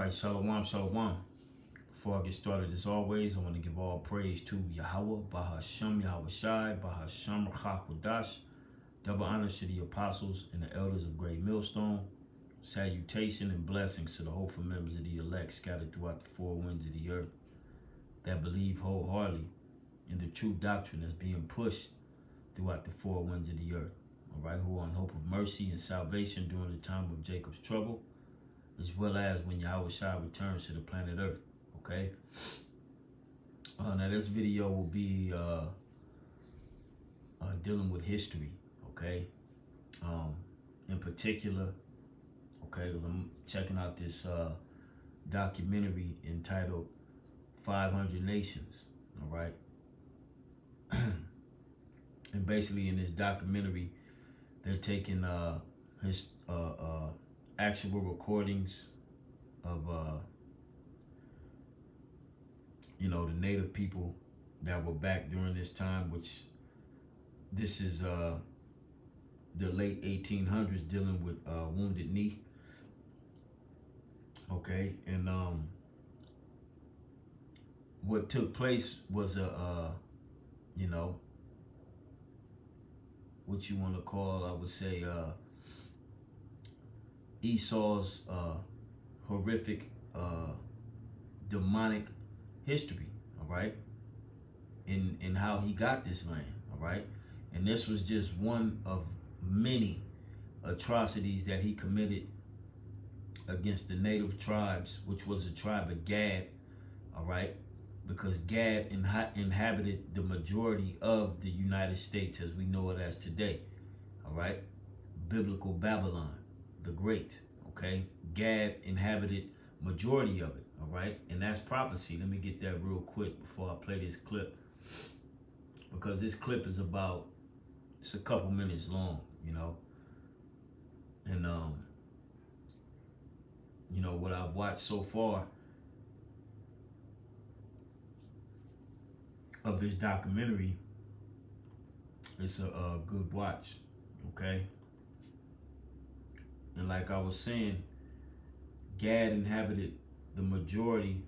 right, shalom, shalom. Before I get started, as always, I want to give all praise to Yahweh, Bahashem, Yahweh Shai, Bahashem, Rachakwadash. Double honors to the apostles and the elders of Great Millstone. Salutation and blessings to the hopeful members of the elect scattered throughout the four winds of the earth that believe wholeheartedly in the true doctrine that's being pushed throughout the four winds of the earth. All right, who are in hope of mercy and salvation during the time of Jacob's trouble, as well as when Yahweh Shai returns to the planet Earth. Okay. Now this video will be dealing with history. Okay. In particular, okay, because I'm checking out this documentary entitled 500 Nations. All right. And basically, in this documentary, they're taking his actual recordings of the native people that were back during this time, which this is the late 1800s, dealing with Wounded Knee. Okay, and what took place was what you want to call, I would say, Esau's horrific demonic history, all right, in how he got this land, all right. And this was just one of many atrocities that he committed against the native tribes, which was the tribe of Gad, all right, because Gad inhabited the majority of the United States as we know it as today, all right. Biblical Babylon the Great, okay. Gad inhabited majority of it, all right. And that's prophecy. Let me get that real quick before I play this clip, because this clip is it's a couple minutes long, and what I've watched so far of this documentary, it's a good watch, okay. And like I was saying, Gad inhabited the majority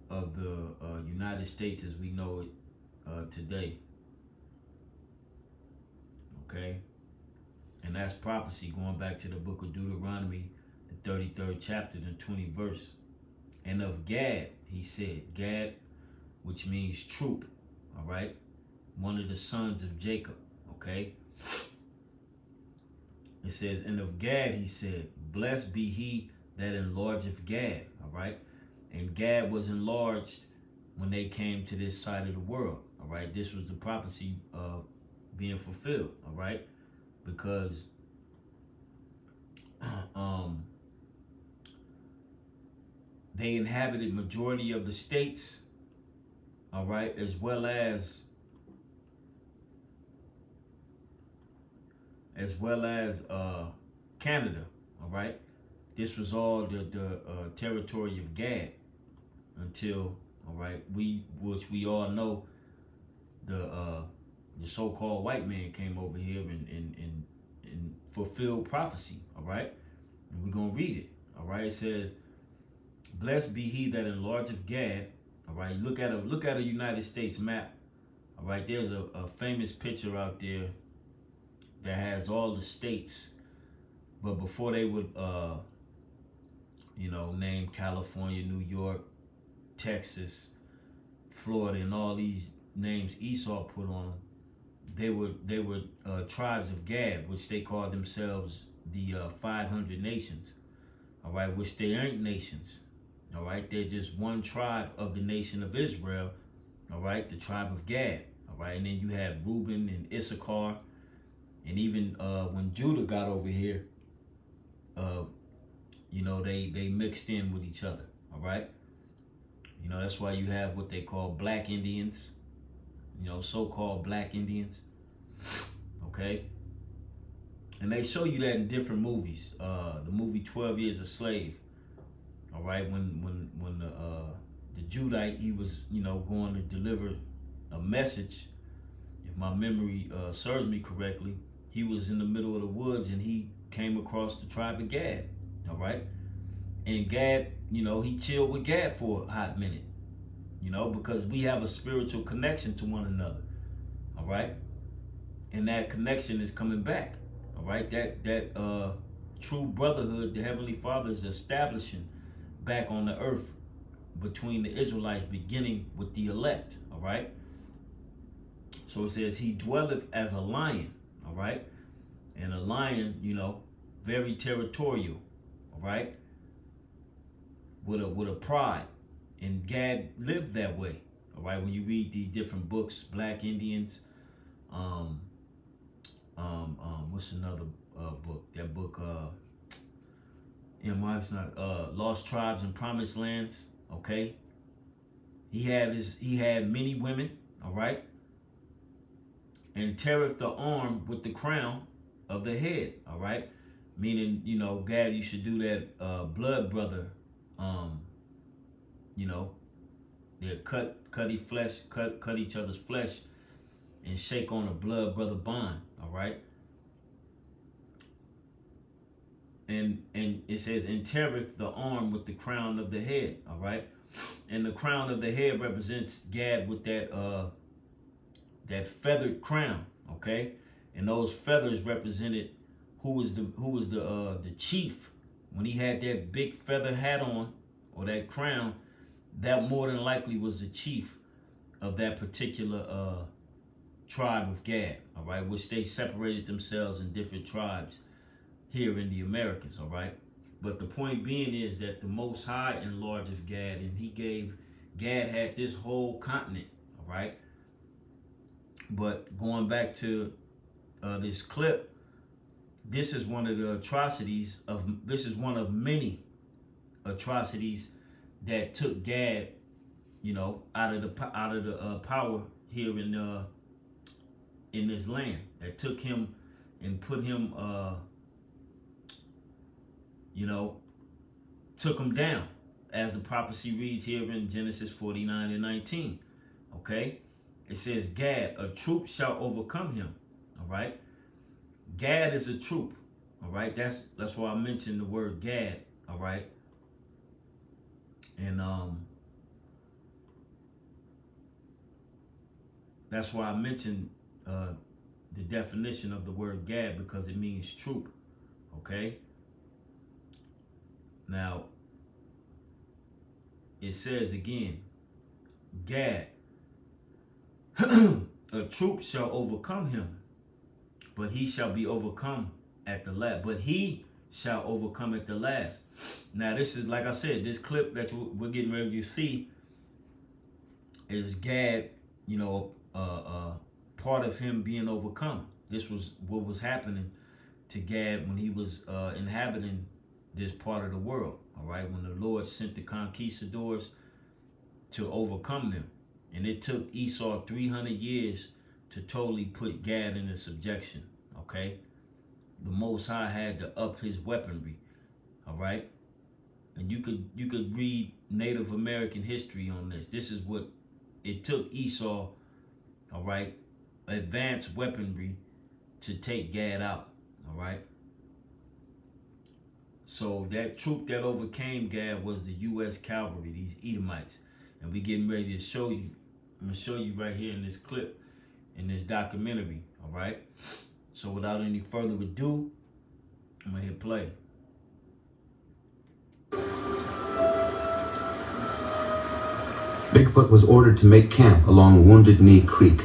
of the United States as we know it today. Okay? And that's prophecy going back to the book of Deuteronomy, the 33rd chapter, the 20th verse. And of Gad, he said, Gad, which means troop, all right? One of the sons of Jacob, okay? It says, and of Gad, he said, blessed be he that enlargeth Gad, all right? And Gad was enlarged when they came to this side of the world, all right? This was the prophecy being fulfilled, all right? Because they inhabited majority of the states, all right, as well as Canada, all right. This was all the territory of Gad until, all right, which we all know, the so-called white man came over here and fulfilled prophecy, all right. And we're gonna read it, all right. It says, "Blessed be he that enlargeth Gad." All right. Look at a United States map. All right. There's a famous picture out there that has all the states, but before they would name California, New York, Texas, Florida, and all these names Esau put on them, they were tribes of Gad, which they called themselves the 500 nations, all right, which they ain't nations, all right. They're just one tribe of the nation of Israel, all right, the tribe of Gad, all right. And then you had Reuben and Issachar. And even when Judah got over here, they mixed in with each other, all right? That's why you have what they call black Indians, so-called black Indians, okay? And they show you that in different movies. The movie 12 Years a Slave, all right? When the Judite, he was, going to deliver a message, if my memory serves me correctly, he was in the middle of the woods and he came across the tribe of Gad, all right? And Gad, he chilled with Gad for a hot minute, because we have a spiritual connection to one another. All right. And that connection is coming back. All right. That true brotherhood the Heavenly Father is establishing back on the earth between the Israelites, beginning with the elect. All right. So it says he dwelleth as a lion. All right. And a lion, very territorial. All right. With a pride. And Gad lived that way. All right. When you read these different books, Black Indians, what's another book? That book, it's not Lost Tribes and Promised Lands. Okay. He had many women. All right. And teareth the arm with the crown of the head. All right. Meaning, Gad, you should do that blood brother. They cut each other's flesh and shake on a blood brother bond. All right. And it says, and teareth the arm with the crown of the head. All right. And the crown of the head represents Gad with that feathered crown. Okay. And those feathers represented who was the chief. When he had that big feather hat on, or that crown, that more than likely was the chief of that particular tribe of Gad. All right. Which they separated themselves in different tribes here in the Americas. All right. But the point being is that the Most High enlarged of Gad, and Gad had this whole continent. All right. But going back to this clip, this is one of many atrocities that took Gad, out of the power here in this land. That took him and put him, took him down, as the prophecy reads here in Genesis 49 and 19. Okay, it says, Gad, a troop shall overcome him. All right, Gad is a troop. All right, that's why I mentioned the word Gad. All right, and that's why I mentioned the definition of the word Gad, because it means troop. Okay. Now, it says again, Gad, a troop shall overcome him, but he shall be overcome at the last. But he shall overcome at the last. Now, this is, like I said, this clip that we're getting ready to see is Gad, part of him being overcome. This was what was happening to Gad when he was inhabiting this part of the world. All right, when the Lord sent the conquistadors to overcome them. And it took Esau 300 years to totally put Gad into subjection. Okay, the Most High had to up his weaponry. All right, and you could read Native American history on this. This is what it took Esau. All right, advanced weaponry to take Gad out. All right. So that troop that overcame Gad was the U.S. cavalry, these Edomites. And we getting ready to show you. I'm going to show you right here in this clip, in this documentary. All right. So without any further ado, I'm going to hit play. Bigfoot was ordered to make camp along Wounded Knee Creek.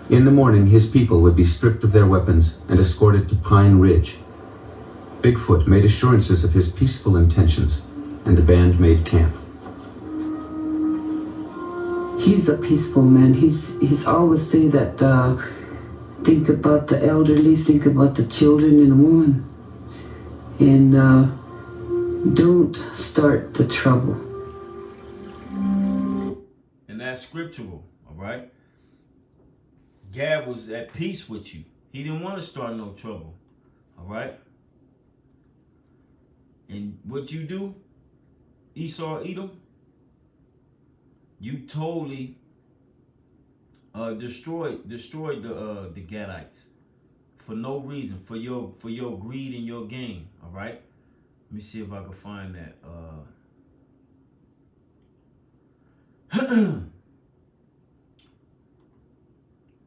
In the morning, his people would be stripped of their weapons and escorted to Pine Ridge. Bigfoot made assurances of his peaceful intentions, and the band made camp. He's a peaceful man. He's always say that think about the elderly, think about the children and the woman, and don't start the trouble. And that's scriptural, all right? Gad was at peace with you. He didn't want to start no trouble, all right? And what you do, Esau, Edom, you totally destroyed the Gadites for no reason, for your greed and your gain. All right, Let me see if I can find that.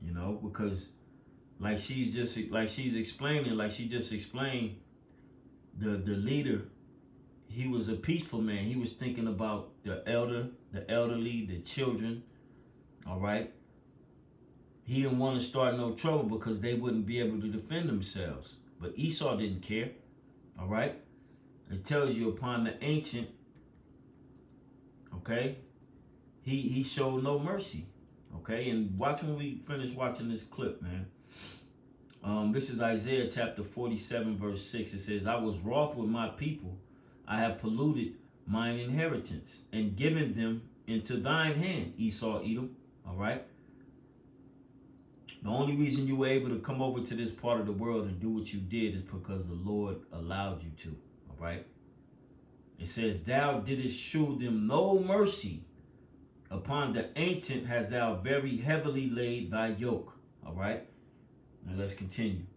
You know, because like she just explained, the leader, he was a peaceful man. He was thinking about the elderly, the children. All right. He didn't want to start no trouble because they wouldn't be able to defend themselves. But Esau didn't care. All right. It tells you upon the ancient, okay, he showed no mercy. Okay, and watch when we finish watching this clip, man. This is Isaiah chapter 47, verse 6. It says, I was wroth with my people. I have polluted mine inheritance and given them into thine hand, Esau, Edom. All right. The only reason you were able to come over to this part of the world and do what you did is because the Lord allowed you to. All right. It says, thou didst shew them no mercy. Upon the ancient hast thou very heavily laid thy yoke. All right. Now let's continue.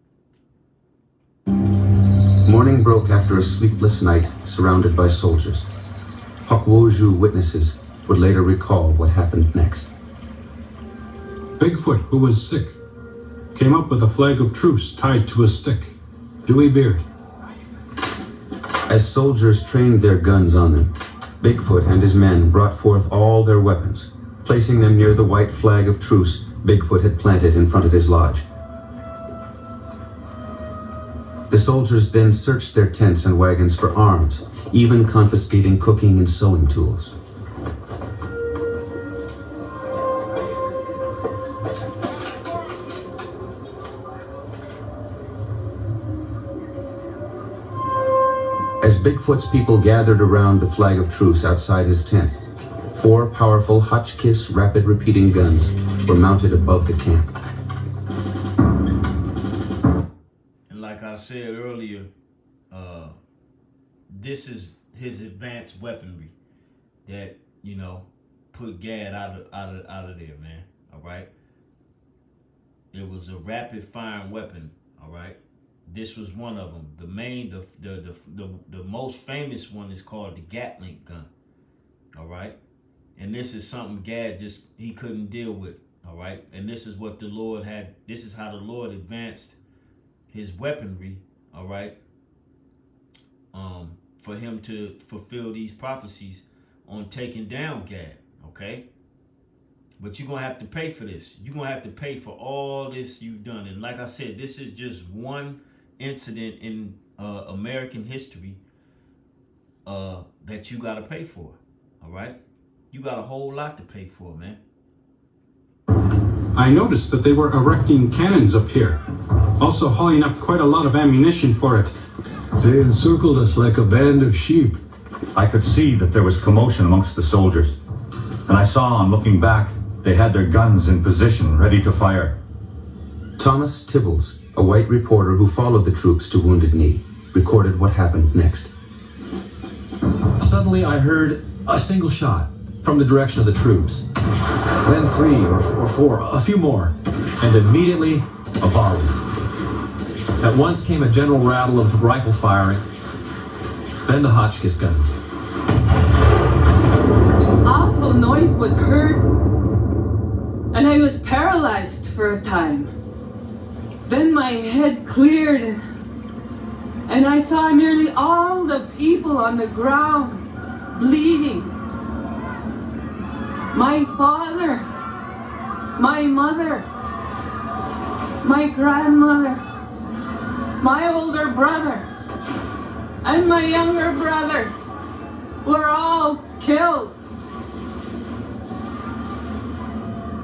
Morning broke after a sleepless night, surrounded by soldiers. Hokwoju witnesses would later recall what happened next. Bigfoot, who was sick, came up with a flag of truce tied to a stick. Dewy beard. As soldiers trained their guns on them, Bigfoot and his men brought forth all their weapons, placing them near the white flag of truce Bigfoot had planted in front of his lodge. The soldiers then searched their tents and wagons for arms, even confiscating cooking and sewing tools. As Bigfoot's people gathered around the flag of truce outside his tent, 4 powerful Hotchkiss rapid-repeating guns were mounted above the camp. And like I said earlier, this is his advanced weaponry that, you know, put Gad out of there, man. All right. It was a rapid-firing weapon. All right. This was one of them. The most famous one is called the Gatling gun. All right. And this is something Gad he couldn't deal with. All right. And this is what the Lord had. This is how the Lord advanced his weaponry. All right. For him to fulfill these prophecies on taking down Gad. Okay. But you're going to have to pay for this. You're going to have to pay for all this you've done. And like I said, this is just one incident in American history that you got to pay for. All right. You got a whole lot to pay for, man. I noticed that they were erecting cannons up here, also hauling up quite a lot of ammunition for it. They encircled us like a band of sheep. I could see that there was commotion amongst the soldiers, and I saw on looking back they had their guns in position ready to fire. Thomas Tibbles, a white reporter who followed the troops to Wounded Knee, recorded what happened next. Suddenly I heard a single shot from the direction of the troops. Then 3 or 4, a few more, and immediately a volley. At once came a general rattle of rifle firing, then the Hotchkiss guns. An awful noise was heard, and I was paralyzed for a time. Then my head cleared, and I saw nearly all the people on the ground, bleeding. My father, my mother, my grandmother, my older brother, and my younger brother were all killed.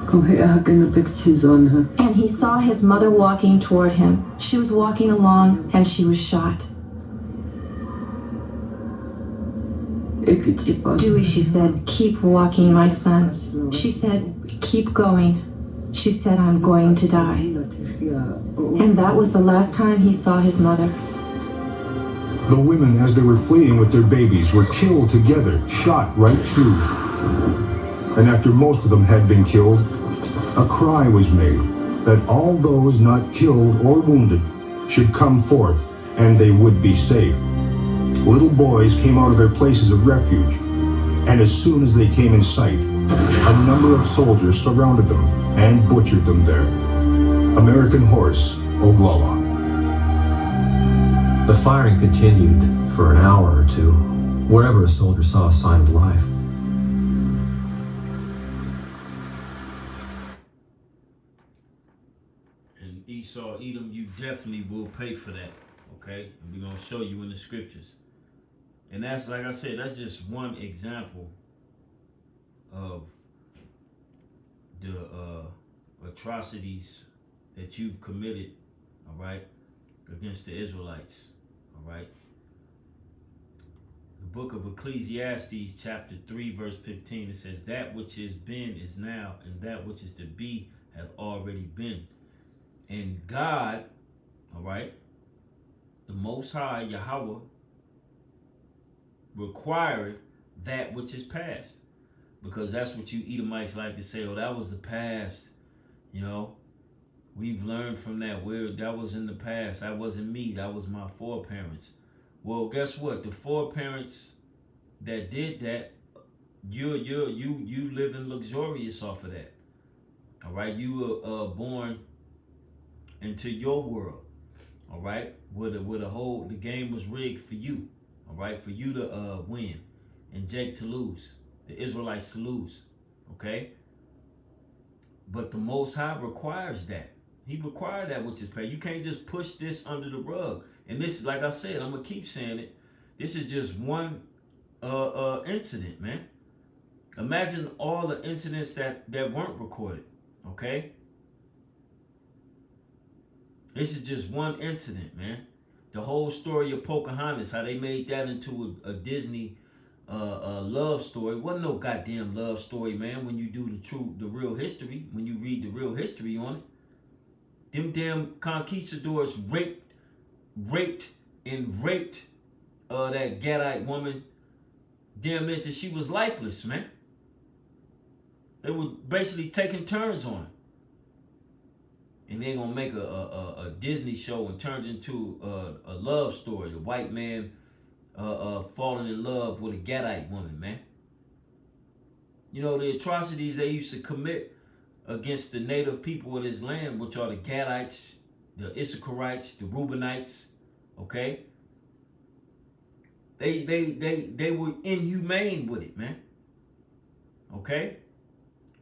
Kom hier, ik in de pictures on her. And he saw his mother walking toward him. She was walking along, and she was shot. Dewey, she said, keep walking, my son. She said, keep going. She said, I'm going to die. And that was the last time he saw his mother. The women, as they were fleeing with their babies, were killed together, shot right through. And after most of them had been killed, a cry was made that all those not killed or wounded should come forth, and they would be safe. Little boys came out of their places of refuge, and as soon as they came in sight, a number of soldiers surrounded them and butchered them there. American Horse, Oglala. The firing continued for an hour or two, wherever a soldier saw a sign of life. And Esau, Edom, you definitely will pay for that, okay? And we're going to show you in the scriptures. And that's, like I said, that's just one example of the atrocities that you've committed, all right, against the Israelites, all right? The book of Ecclesiastes, chapter 3, verse 15, it says, that which is been is now, and that which is to be have already been. And God, all right, the Most High, Yahweh, requireth that which is past. Because that's what you Edomites like to say, oh, that was the past, you know. We've learned from that. That was in the past. That wasn't me. That was my foreparents. Well, guess what? The foreparents that did that, you living luxurious off of that. All right, you were born into your world. All right, where the game was rigged for you. All right, for you to win, and Jake to lose, the Israelites to lose. Okay, but the Most High requires that. He required that which is paid. You can't just push this under the rug. And this, like I said, I'm gonna keep saying it. This is just one incident, man. Imagine all the incidents that weren't recorded. Okay, this is just one incident, man. The whole story of Pocahontas, how they made that into a Disney love story. Wasn't no goddamn love story, man. When you do the real history, when you read the real history on it. Them damn conquistadors raped that Gadite woman damn near till she was lifeless, man. They were basically taking turns on her. And they're gonna make a Disney show and turn it into a love story. The white man falling in love with a Gadite woman, man. You know, the atrocities they used to commit against the native people of this land, which are the Gadites, the Issacharites, the Reubenites, okay? They were inhumane with it, man. Okay?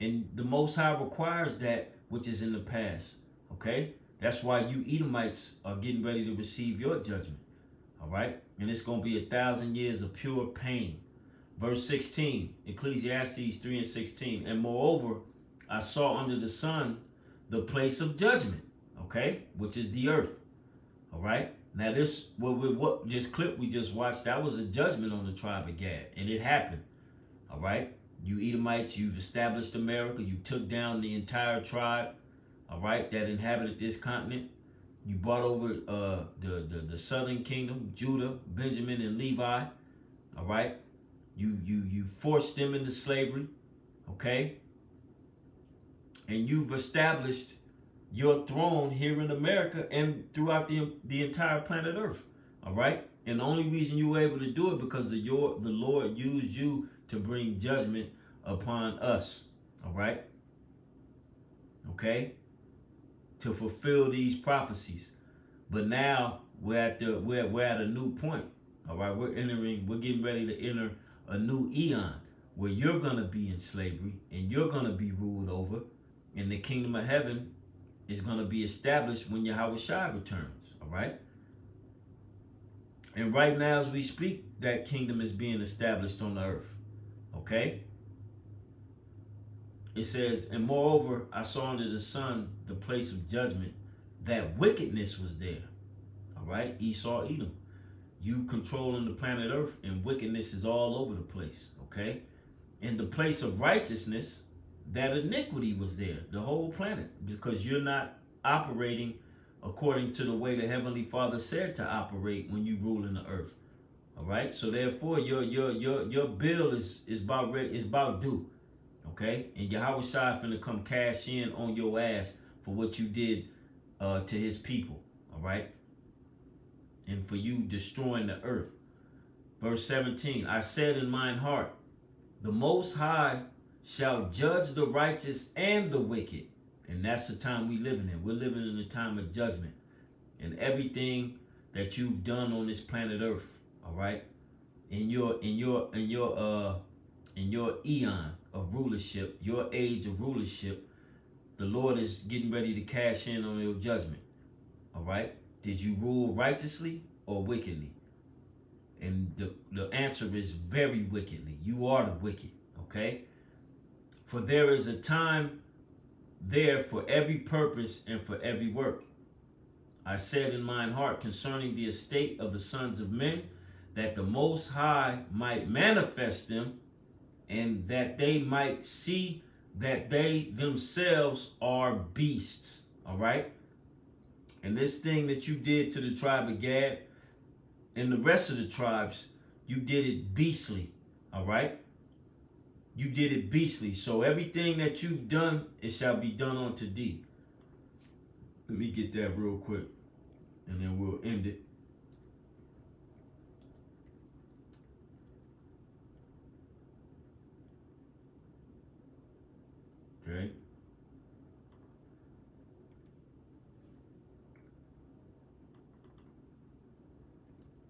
And the Most High requires that which is in the past. Okay? That's why you Edomites are getting ready to receive your judgment. All right? And it's going to be 1,000 years of pure pain. Verse 16, Ecclesiastes 3 and 16. And moreover, I saw under the sun the place of judgment. Okay? Which is the earth. All right? Now this clip we just watched, that was a judgment on the tribe of Gad. And it happened. All right? You Edomites, you've established America. You took down the entire tribe. All right, that inhabited this continent. You brought over the southern kingdom, Judah, Benjamin, and Levi. All right, you forced them into slavery. Okay, and you've established your throne here in America and throughout the entire planet Earth. All right, and the only reason you were able to do it because the Lord used you to bring judgment upon us. All right, okay. To fulfill these prophecies. But now we're at a new point. All right, we're getting ready to enter a new eon where you're gonna be in slavery and you're gonna be ruled over, and the kingdom of heaven is gonna be established when Yahweh Shai returns. All right. And right now as we speak, that kingdom is being established on the earth. Okay. It says, and moreover, I saw under the sun the place of judgment, that wickedness was there. All right, Esau, Edom. You controlling the planet Earth, and wickedness is all over the place. Okay, in the place of righteousness, that iniquity was there, the whole planet, because you're not operating according to the way the Heavenly Father said to operate when you rule in the earth. All right, so therefore, your bill is about due. Okay, and Yahweh Shai finna come cash in on your ass for what you did to his people. All right, and for you destroying the earth. Verse 17, I said in mine heart, the Most High shall judge the righteous and the wicked. And that's the time we living in. We're living in a time of judgment. And everything that you've done on this planet Earth, all right, in your eon of rulership, your age of rulership, the Lord is getting ready to cash in on your judgment. All right? Did you rule righteously or wickedly? And the answer is very wickedly. You are the wicked, okay? For there is a time there for every purpose and for every work. I said in mine heart concerning the estate of the sons of men, that the Most High might manifest them, and that they might see that they themselves are beasts. All right? And this thing that you did to the tribe of Gad and the rest of the tribes, you did it beastly. All right? You did it beastly. So everything that you've done, it shall be done unto thee. Let me get that real quick, and then we'll end it. Okay.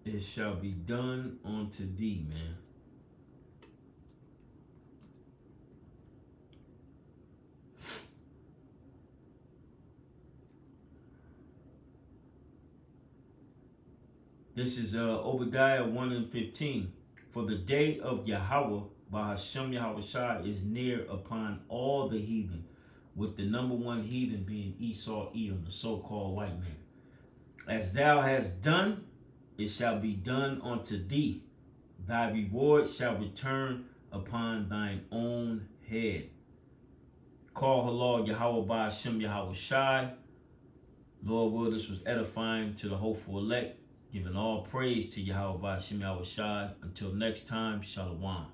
It shall be done unto thee, man. This is Obadiah 1 and 15. For the day of Yahweh, Bahashem Yahushua, is near upon all the heathen, with the number one heathen being Esau Edom, the so-called white man. As thou hast done, it shall be done unto thee. Thy reward shall return upon thine own head. Call Halal Yahweh Bahashem Yahushua. Lord will, this was edifying to the hopeful elect. Giving all praise to Yahweh Bahashem Yahushua. Until next time, Shalom.